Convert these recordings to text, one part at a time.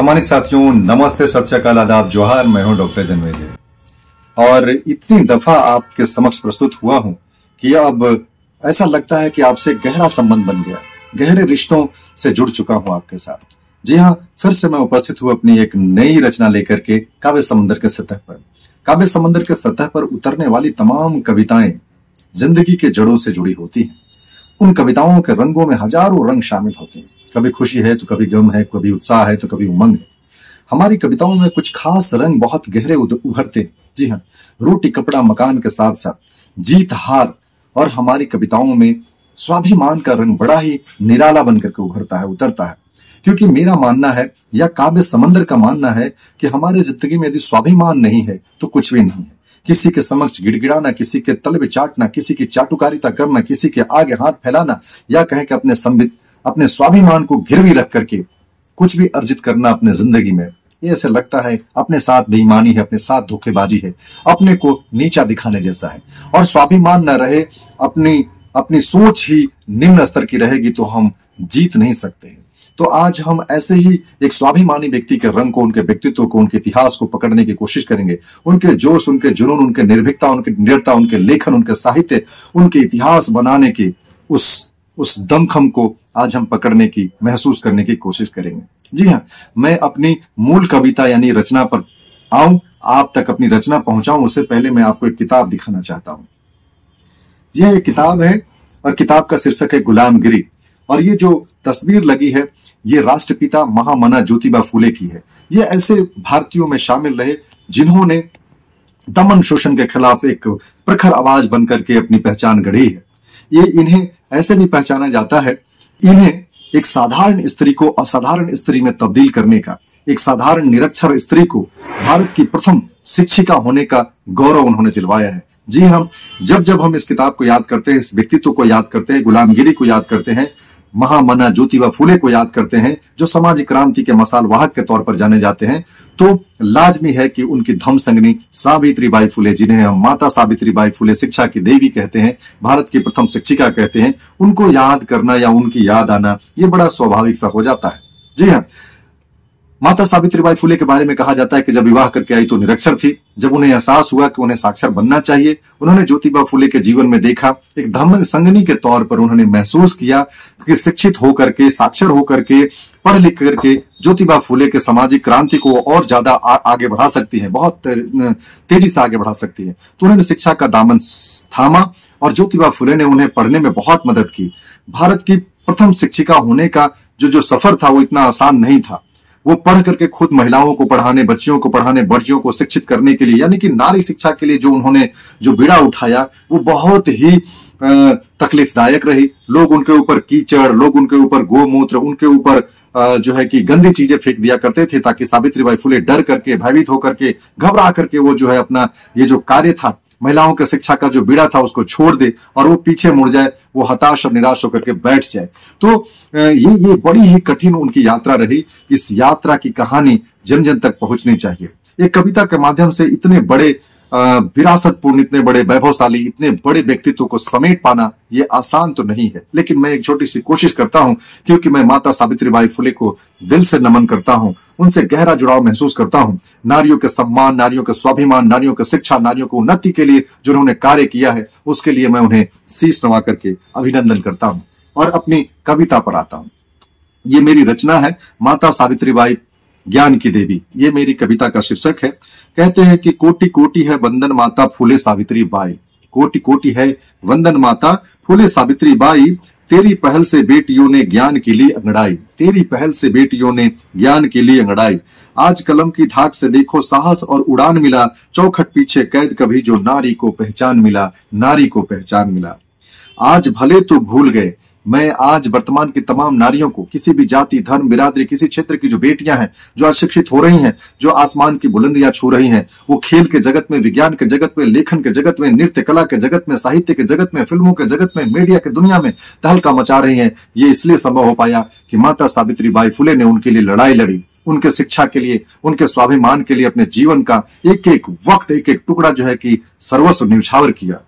सम्मानित साथियों, नमस्ते, सत श्री अकाल, आदाब, जोहार। मैं हूं डॉक्टर जन्मेजय और इतनी दफा आपके समक्ष प्रस्तुत हुआ हूं कि अब ऐसा लगता है कि आपसे गहरा संबंध बन गया, गहरे रिश्तों से जुड़ चुका हूं आपके साथ। जी हां, फिर से मैं उपस्थित हूं अपनी एक नई रचना लेकर के काव्य समंदर के सतह पर। काव्य समंदर के सतह पर उतरने वाली तमाम कविताएं जिंदगी के जड़ों से जुड़ी होती हैं। उन कविताओं के रंगों में हजारों रंग शामिल होते हैं। कभी खुशी है तो कभी गम है, कभी उत्साह है तो कभी उमंग है। हमारी कविताओं में कुछ खास रंग बहुत गहरे उभरते हैं। जी हाँ, रोटी कपड़ा मकान के साथ साथ जीत हार और हमारी कविताओं में स्वाभिमान का रंग बड़ा ही निराला बनकर के उभरता है, उतरता है। क्योंकि मेरा मानना है या काव्य समंदर का मानना है कि हमारी जिंदगी में यदि स्वाभिमान नहीं है तो कुछ भी नहीं है। किसी के समक्ष गिड़गिड़ाना, किसी के तलबे चाटना, किसी की चाटुकारिता करना, किसी के आगे हाथ फैलाना या कहें कि अपने स्वाभिमान को गिरवी रख करके कुछ भी अर्जित करना अपने जिंदगी में, ये ऐसे लगता है अपने साथ बेईमानी है, अपने साथ धोखेबाजी है, अपने को नीचा दिखाने जैसा है। और स्वाभिमान न रहे, अपनी सोच ही निम्न स्तर की रहेगी तो हम जीत नहीं सकते हैं। तो आज हम ऐसे ही एक स्वाभिमानी व्यक्ति के रंग को, उनके व्यक्तित्व को, उनके इतिहास को पकड़ने की कोशिश करेंगे। उनके जोश, उनके जुनून, उनके निर्भीकता, उनकी निडरता, उनके लेखन, उनके साहित्य, उनके इतिहास बनाने की उस दमखम को आज हम पकड़ने की, महसूस करने की कोशिश करेंगे। जी हाँ, मैं अपनी मूल कविता यानी रचना पर आऊं, आप तक अपनी रचना पहुंचाऊं, उससे पहले मैं आपको एक किताब दिखाना चाहता हूं। ये एक किताब है और किताब का शीर्षक है गुलामगिरी। और ये जो तस्वीर लगी है ये राष्ट्रपिता महामना ज्योतिबा फूले की है। ये ऐसे भारतीयों में शामिल रहे जिन्होंने दमन शोषण के खिलाफ एक प्रखर आवाज बनकर के अपनी पहचान गढ़ी है। ये इन्हें ऐसे नहीं पहचाना जाता है, इन्हें एक साधारण स्त्री को असाधारण स्त्री में तब्दील करने का, एक साधारण निरक्षर स्त्री को भारत की प्रथम शिक्षिका होने का गौरव उन्होंने दिलवाया है। जी हम जब हम इस किताब को याद करते हैं, इस व्यक्तित्व को याद करते हैं, गुलामगिरी को याद करते हैं, महामना ज्योतिबा फूले को याद करते हैं, जो सामाजिक क्रांति के मसाल वाहक के तौर पर जाने जाते हैं, तो लाजमी है कि उनकी धम संगनी सावित्रीबाई फूले, जिन्हें हम माता सावित्रीबाई फूले शिक्षा की देवी कहते हैं, भारत की प्रथम शिक्षिका कहते हैं, उनको याद करना या उनकी याद आना ये बड़ा स्वाभाविक सा हो जाता है। जी हाँ, माता सावित्रीबाई फूले के बारे में कहा जाता है कि जब विवाह करके आई तो निरक्षर थी। जब उन्हें एहसास हुआ कि उन्हें साक्षर बनना चाहिए, उन्होंने ज्योतिबा फूले के जीवन में देखा, एक धम्म संगनी के तौर पर उन्होंने महसूस किया कि शिक्षित होकर के, साक्षर होकर के, पढ़ लिख करके ज्योतिबा फूले के सामाजिक क्रांति को और ज्यादा आगे बढ़ा सकती है, बहुत तेजी से आगे बढ़ा सकती है। तो उन्होंने शिक्षा का दामन थामा और ज्योतिबा फूले ने उन्हें पढ़ने में बहुत मदद की। भारत की प्रथम शिक्षिका होने का जो सफर था वो इतना आसान नहीं था। वो पढ़ करके खुद महिलाओं को पढ़ाने, बच्चियों को पढ़ाने, बच्चियों को शिक्षित करने के लिए, यानी कि नारी शिक्षा के लिए जो उन्होंने जो बीड़ा उठाया वो बहुत ही तकलीफदायक रही। लोग उनके ऊपर कीचड़, लोग उनके ऊपर गोमूत्र, उनके ऊपर जो है कि गंदी चीजें फेंक दिया करते थे, ताकि सावित्रीबाई फूले डर करके, भयभीत होकर के, घबरा करके वो जो है अपना ये जो कार्य था, महिलाओं के शिक्षा का जो बीड़ा था उसको छोड़ दे और वो पीछे मुड़ जाए, वो हताश और निराश होकर के बैठ जाए। तो ये बड़ी ही कठिन उनकी यात्रा रही। इस यात्रा की कहानी जन जन तक पहुंचनी चाहिए। एक कविता के माध्यम से इतने बड़े विरासतपूर्ण, इतने बड़े वैभवशाली, इतने बड़े व्यक्तित्व को समेट पाना ये आसान तो नहीं है, लेकिन मैं एक छोटी सी कोशिश करता हूं, क्योंकि मैं माता सावित्रीबाई फूले को दिल से नमन करता हूं, उनसे गहरा जुड़ाव महसूस करता हूं। नारियों के सम्मान, नारियों के स्वाभिमान, नारियों की शिक्षा, नारियों को उन्नति के लिए जो उन्होंने कार्य किया है, उसके लिए मैं उन्हें शीश नवा करके अभिनंदन करता हूं। और अपनी कविता पर आता हूं। ये मेरी रचना है, माता सावित्रीबाई ज्ञान की देवी। ये मेरी कविता का शीर्षक है। कहते हैं कि कोटि कोटि है वंदन माता फूले सावित्रीबाई, कोटि कोटि है वंदन माता फूले सावित्रीबाई, तेरी पहल से बेटियों ने ज्ञान के लिए अंगड़ाई, तेरी पहल से बेटियों ने ज्ञान के लिए अंगड़ाई। आज कलम की धाक से देखो साहस और उड़ान मिला, चौखट पीछे कैद कभी जो नारी को पहचान मिला, नारी को पहचान मिला। आज भले तो भूल गए, मैं आज वर्तमान की तमाम नारियों को, किसी भी जाति, धर्म, बिरादरी, किसी क्षेत्र की जो बेटियां हैं, जो अशिक्षित हो रही हैं, जो आसमान की बुलंदियां छू रही हैं, वो खेल के जगत में, विज्ञान के जगत में, लेखन के जगत में, नृत्य कला के जगत में, साहित्य के जगत में, फिल्मों के जगत में, मीडिया की दुनिया में तहलका मचा रही हैं। ये इसलिए संभव हो पाया कि माता सावित्रीबाई फूले ने उनके लिए लड़ाई लड़ी, उनके शिक्षा के लिए, उनके स्वाभिमान के लिए अपने जीवन का एक एक वक्त, एक एक टुकड़ा जो है कि सर्वस्व न्यौछावर किया।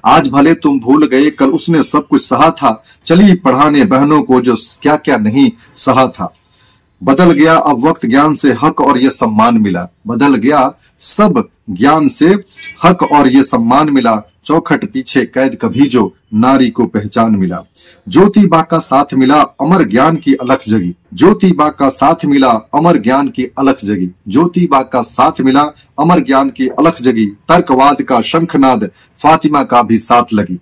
आज भले तुम भूल गए, कल उसने सब कुछ सहा था, चली पढ़ाने बहनों को जो क्या क्या नहीं सहा था। बदल गया अब वक्त ज्ञान से हक और ये सम्मान मिला। बदल गया सब ज्ञान से हक और ये सम्मान मिला। चौखट पीछे कैद कभी जो नारी को पहचान मिला। ज्योतिबा का साथ मिला अमर ज्ञान की अलख जगी। ज्योतिबा का साथ मिला अमर ज्ञान की अलख जगी। ज्योतिबा का साथ मिला अमर ज्ञान की अलख जगी। तर्कवाद का शंखनाद फातिमा का भी साथ लगी।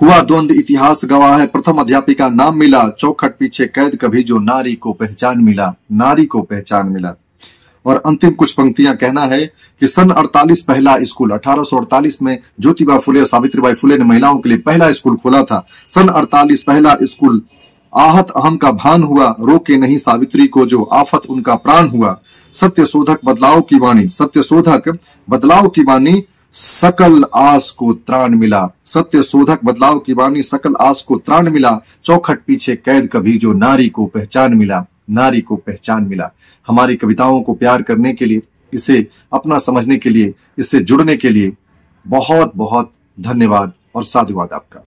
हुआ द्वंद इतिहास गवाह है प्रथम अध्यापिका नाम मिला। चौखट पीछे कैद कभी जो नारी को पहचान मिला। नारी को पहचान मिला। और अंतिम कुछ पंक्तियां कहना है कि सन 48 पहला स्कूल 1848 में ज्योतिबा फुले और सावित्रीबाई फुले ने महिलाओं के लिए पहला स्कूल खोला था। सन 48 पहला स्कूल आहत अहम का भान हुआ। रोके नहीं सावित्री को जो आफत उनका प्राण हुआ। सत्य शोधक बदलाव की वाणी। सत्य शोधक बदलाव की वाणी सकल आस को त्राण मिला। सत्य शोधक बदलाव की वाणी सकल आस को त्राण मिला। चौखट पीछे कैद कभी जो नारी को पहचान मिला। नारी को पहचान मिला। हमारी कविताओं को प्यार करने के लिए, इसे अपना समझने के लिए, इससे जुड़ने के लिए बहुत बहुत धन्यवाद और साधुवाद आपका।